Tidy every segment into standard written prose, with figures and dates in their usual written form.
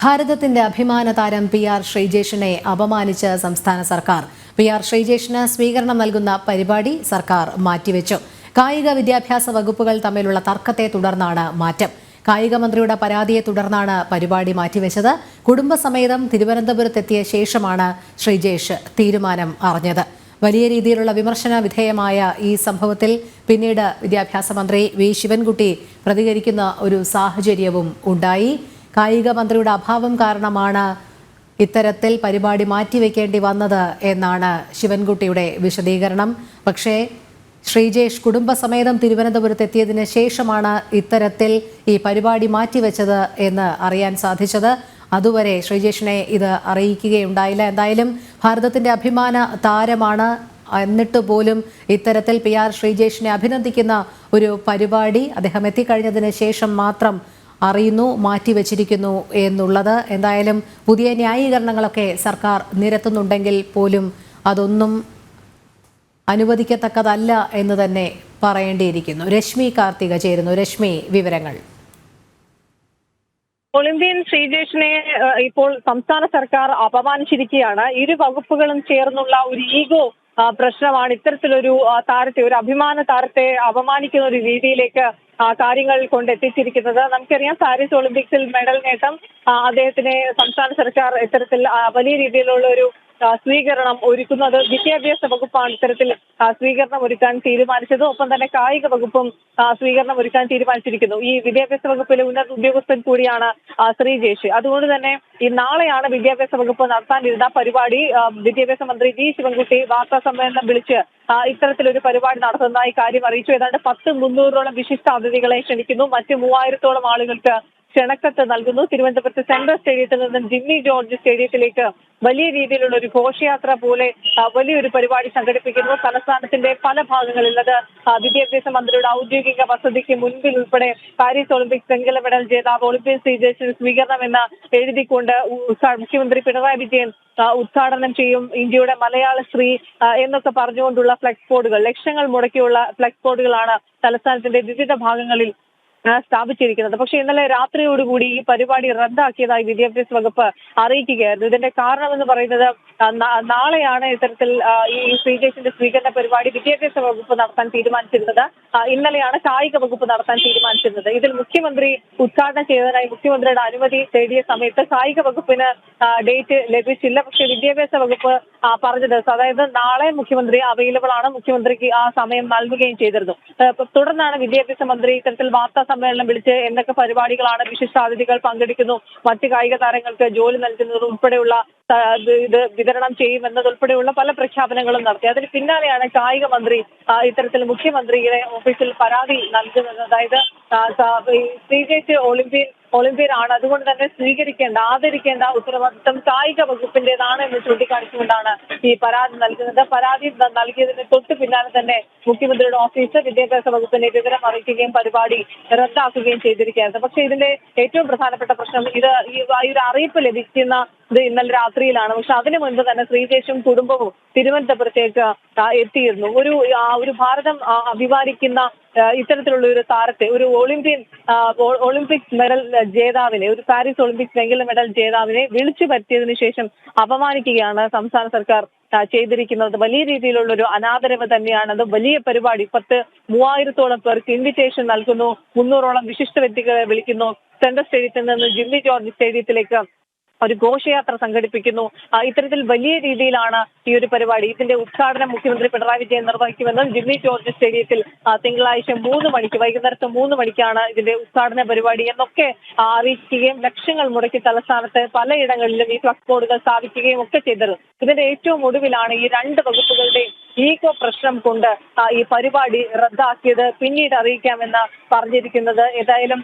ഭാരതത്തിന്റെ അഭിമാന താരം PR ശ്രീജേഷിനെ അപമാനിച്ച സംസ്ഥാന സർക്കാർ. PR ശ്രീജേഷിന് സ്വീകരണം നൽകുന്ന പരിപാടി സർക്കാർ മാറ്റിവെച്ചു. കായിക വിദ്യാഭ്യാസ വകുപ്പുകൾ തമ്മിലുള്ള തർക്കത്തെ തുടർന്നാണ് മാറ്റം. കായിക മന്ത്രിയുടെ പരാതിയെ തുടർന്നാണ് പരിപാടി മാറ്റിവെച്ചത്. കുടുംബസമേതം തിരുവനന്തപുരത്തെത്തിയ ശേഷമാണ് ശ്രീജേഷ് തീരുമാനം അറിഞ്ഞത്. വലിയ രീതിയിലുള്ള വിമർശന വിധേയമായ ഈ സംഭവത്തിൽ പിന്നീട് വിദ്യാഭ്യാസ മന്ത്രി V ശിവൻകുട്ടി പ്രതികരിക്കുന്ന ഒരു സാഹചര്യവും ഉണ്ടായി. കായിക മന്ത്രിയുടെ അഭാവം കാരണമാണ് ഇത്തരത്തിൽ പരിപാടി മാറ്റിവെക്കേണ്ടി വന്നത് എന്നാണ് ശിവൻകുട്ടിയുടെ വിശദീകരണം. പക്ഷേ ശ്രീജേഷ് കുടുംബസമേതം തിരുവനന്തപുരത്ത് എത്തിയതിന് ശേഷമാണ് ഇത്തരത്തിൽ ഈ പരിപാടി മാറ്റിവെച്ചത് എന്ന് അറിയാൻ സാധിച്ചത്. അതുവരെ ശ്രീജേഷിനെ ഇത് അറിയിക്കുകയുണ്ടായില്ല. എന്തായാലും ഭാരതത്തിന്റെ അഭിമാന താരമാണ്. എന്നിട്ട് പോലും ഇത്തരത്തിൽ PR ശ്രീജേഷിനെ അഭിനന്ദിക്കുന്ന ഒരു പരിപാടി അദ്ദേഹം എത്തിക്കഴിഞ്ഞതിന് ശേഷം മാത്രം അറിയുന്നു, മാറ്റിവെച്ചിരിക്കുന്നു എന്നുള്ളത്. എന്തായാലും പുതിയ ന്യായീകരണങ്ങളൊക്കെ സർക്കാർ നിരത്തുന്നുണ്ടെങ്കിൽ പോലും അതൊന്നും അനുവദിക്കത്തക്കതല്ല എന്ന് തന്നെ പറയേണ്ടിയിരിക്കുന്നു. രശ്മി കാർത്തിക ചേരുന്നു. രശ്മി, വിവരങ്ങൾ. ഒളിമ്പ്യൻ ശ്രീജേഷിനെ ഇപ്പോൾ സംസ്ഥാന സർക്കാർ അപമാനിച്ചിരിക്കുകയാണ്. ഇരു വകുപ്പുകളും ചേർന്നുള്ള ഒരു ഈഗോ പ്രശ്നമാണ് ഇത്തരത്തിലൊരു താരത്തെ, ഒരു അഭിമാന താരത്തെ അപമാനിക്കുന്ന ഒരു രീതിയിലേക്ക് കാര്യങ്ങൾ കൊണ്ടെത്തിച്ചിരിക്കുന്നത്. നമുക്കറിയാം, പാരീസ് ഒളിമ്പിക്സിൽ മെഡൽ നേട്ടം അദ്ദേഹത്തിന് സംസ്ഥാന സർക്കാർ ഇത്തരത്തിൽ വലിയ രീതിയിലുള്ള ഒരു സ്വീകരണം ഒരുക്കുന്നത് വിദ്യാഭ്യാസ വകുപ്പാണ് ഇത്തരത്തിൽ സ്വീകരണം ഒരുക്കാൻ തീരുമാനിച്ചത്. ഒപ്പം തന്നെ കായിക വകുപ്പും സ്വീകരണം ഒരുക്കാൻ തീരുമാനിച്ചിരിക്കുന്നു. ഈ വിദ്യാഭ്യാസ വകുപ്പിലെ ഉന്നത ഉദ്യോഗസ്ഥൻ കൂടിയാണ് ശ്രീജേഷ്. അതുകൊണ്ട് തന്നെ ഈ നാളെയാണ് വിദ്യാഭ്യാസ വകുപ്പ് നടത്താനിരുന്ന പരിപാടി. വിദ്യാഭ്യാസ മന്ത്രി V ശിവൻകുട്ടി വാർത്താ സമ്മേളനം വിളിച്ച് ഇത്തരത്തിലൊരു പരിപാടി നടത്തുന്നതായി കാര്യം അറിയിച്ചു. ഏതാണ്ട് 300ഓളം വിശിഷ്ട അതിഥികളെ ക്ഷണിക്കുന്നു. മറ്റ് 3000ഓളം ആളുകൾക്ക് ക്ഷണക്കത്ത് നൽകുന്നു. തിരുവനന്തപുരത്ത് സെൻട്രൽ സ്റ്റേഡിയത്തിൽ നിന്നും ജിമ്മി ജോർജ് സ്റ്റേഡിയത്തിലേക്ക് വലിയ രീതിയിലുള്ള ഒരു ഘോഷയാത്ര പോലെ വലിയൊരു പരിപാടി സംഘടിപ്പിക്കുന്നു. തലസ്ഥാനത്തിന്റെ പല ഭാഗങ്ങളിൽ അത് വിദ്യാഭ്യാസ മന്ത്രിയുടെ ഔദ്യോഗിക വസതിക്ക് മുൻപിൽ ഉൾപ്പെടെ പാരീസ് ഒളിമ്പിക്സ് വെങ്കല മെഡൽ ജേതാവ് ഒളിമ്പ്യൻ ശ്രീജേഷിന് സ്വീകരണം എന്ന് എഴുതിക്കൊണ്ട് മുഖ്യമന്ത്രി പിണറായി വിജയൻ ഉദ്ഘാടനം ചെയ്യും. ഇന്ത്യയുടെ മലയാള സ്ത്രീ എന്നൊക്കെ പറഞ്ഞുകൊണ്ടുള്ള ഫ്ലെക്സ് ബോർഡുകൾ, ലക്ഷങ്ങൾ മുടക്കിയുള്ള ഫ്ലെക്സ് ബോർഡുകളാണ് തലസ്ഥാനത്തിന്റെ വിവിധ ഭാഗങ്ങളിൽ സ്ഥാപിച്ചിരിക്കുന്നത്. പക്ഷെ ഇന്നലെ രാത്രിയോടുകൂടി ഈ പരിപാടി റദ്ദാക്കിയതായി വിദ്യാഭ്യാസ വകുപ്പ് അറിയിക്കുകയായിരുന്നു. ഇതിന്റെ കാരണമെന്ന് പറയുന്നത് നാളെയാണ് ഇത്തരത്തിൽ ഈ ശ്രീജേഷിന്റെ സ്വീകരണ പരിപാടി വിദ്യാഭ്യാസ വകുപ്പ് നടത്താൻ തീരുമാനിച്ചിരുന്നത്. ഇന്നലെയാണ് കായിക വകുപ്പ് നടത്താൻ തീരുമാനിച്ചിരുന്നത്. ഇതിൽ മുഖ്യമന്ത്രി ഉദ്ഘാടനം ചെയ്തതിനായി മുഖ്യമന്ത്രിയുടെ അനുമതി തേടിയ സമയത്ത് കായിക വകുപ്പിന് ഡേറ്റ് ലഭിച്ചില്ല. പക്ഷെ വിദ്യാഭ്യാസ വകുപ്പ് പറഞ്ഞത്, അതായത് നാളെ മുഖ്യമന്ത്രി അവൈലബിൾ ആണ്, മുഖ്യമന്ത്രിക്ക് ആ സമയം നൽകുകയും ചെയ്തിരുന്നു. തുടർന്നാണ് വിദ്യാഭ്യാസ മന്ത്രി ഇത്തരത്തിൽ വാർത്താ സമ്മേളനം വിളിച്ച് എന്തൊക്കെ പരിപാടികളാണ്, വിശിഷ്ടാതിഥികൾ പങ്കെടുക്കുന്നു, മറ്റ് കായിക താരങ്ങൾക്ക് ജോലി നൽകുന്നത് ഉൾപ്പെടെയുള്ള ഇത് വിതരണം ചെയ്യുമെന്നതുൾപ്പെടെയുള്ള പല പ്രഖ്യാപനങ്ങളും നടത്തി. അതിന് പിന്നാലെയാണ് കായിക മന്ത്രി ഇത്തരത്തിൽ മുഖ്യമന്ത്രിയുടെ ഓഫീസിൽ പരാതി നൽകുന്നത്. അതായത് ശ്രീജേഷ് ഒളിമ്പ്യൻ ആണ്, അതുകൊണ്ട് തന്നെ ആദരിക്കേണ്ട ഉത്തരവാദിത്തം കായിക വകുപ്പിന്റേതാണ് എന്ന് ചൂണ്ടിക്കാണിച്ചുകൊണ്ടാണ് ഈ പരാതി നൽകുന്നത്. പരാതി നൽകിയതിന് തൊട്ട് പിന്നാലെ തന്നെ മുഖ്യമന്ത്രിയുടെ ഓഫീസ് വിദ്യാഭ്യാസ വകുപ്പിനെ വിവരം അറിയിക്കുകയും പരിപാടി റദ്ദാക്കുകയും ചെയ്തിരിക്കുകയായിരുന്നു. പക്ഷേ ഇതിന്റെ ഏറ്റവും പ്രധാനപ്പെട്ട പ്രശ്നം ഈ ഒരു അറിയിപ്പ് ലഭിക്കുന്നത് ഇന്നലെ രാത്രിയിലാണ്. പക്ഷെ അതിനു മുൻപ് തന്നെ ശ്രീജേഷും കുടുംബവും തിരുവനന്തപുരത്തേക്ക് എത്തിയിരുന്നു. ഒരു ഭാരതം അഭിമാനിക്കുന്ന ഇത്തരത്തിലുള്ള ഒരു താരത്തെ, ഒരു ഒളിമ്പിക്സ് മെഡൽ ജേതാവിനെ, ഒരു പാരീസ് ഒളിമ്പിക്സ് വെങ്കല മെഡൽ ജേതാവിനെ വിളിച്ചു വരുത്തിയതിനു ശേഷം അപമാനിക്കുകയാണ് സംസ്ഥാന സർക്കാർ ചെയ്തിരിക്കുന്നത്. വലിയ രീതിയിലുള്ള ഒരു അനാദരവ് തന്നെയാണ്. അത് വലിയ പരിപാടി. 3000ഓളം പേർക്ക് ഇൻവിറ്റേഷൻ നൽകുന്നു. 300ഓളം വിശിഷ്ട വ്യക്തികളെ വിളിക്കുന്നു. സെൻട്രൽ സ്റ്റേഡിയത്തിൽ നിന്ന് ജിമ്മി ജോർജ് സ്റ്റേഡിയത്തിലേക്ക് ഒരു ഘോഷയാത്ര സംഘടിപ്പിക്കുന്നു. ഇത്തരത്തിൽ വലിയ രീതിയിലാണ് ഈ ഒരു പരിപാടി. ഇതിന്റെ ഉദ്ഘാടനം മുഖ്യമന്ത്രി പിണറായി വിജയൻ നിർവഹിക്കുമെന്നും ജിമ്മി ജോർജ് സ്റ്റേഡിയത്തിൽ തിങ്കളാഴ്ച 3 മണിക്ക്, വൈകുന്നേരത്ത് 3 മണിക്കാണ് ഇതിന്റെ ഉദ്ഘാടന പരിപാടി എന്നൊക്കെ അറിയിക്കുകയും ലക്ഷങ്ങൾ മുടക്കി തലസ്ഥാനത്ത് പലയിടങ്ങളിലും ഈ ഫ്ലക്സ് ബോർഡുകൾ സ്ഥാപിക്കുകയും ഒക്കെ ചെയ്തത്. ഇതിന്റെ ഏറ്റവും ഒടുവിലാണ് ഈ രണ്ട് വകുപ്പുകളുടെയും ഈഗോ പ്രശ്നം കൊണ്ട് ഈ പരിപാടി റദ്ദാക്കിയത്. പിന്നീട് അറിയിക്കാമെന്ന് പറഞ്ഞിരിക്കുന്നത്. ഏതായാലും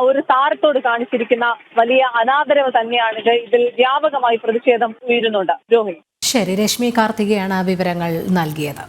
ഒരു താരത്തോട് കാണിച്ചിരിക്കുന്ന വലിയ അനാദരവ് തന്നെയാണിത്. ഇതിൽ വ്യാപകമായി പ്രതിഷേധം ഉയരുന്നുണ്ട്. രോഹിണി. ശരി, രശ്മി കാർത്തികയാണ് വിവരങ്ങൾ നൽകിയത്.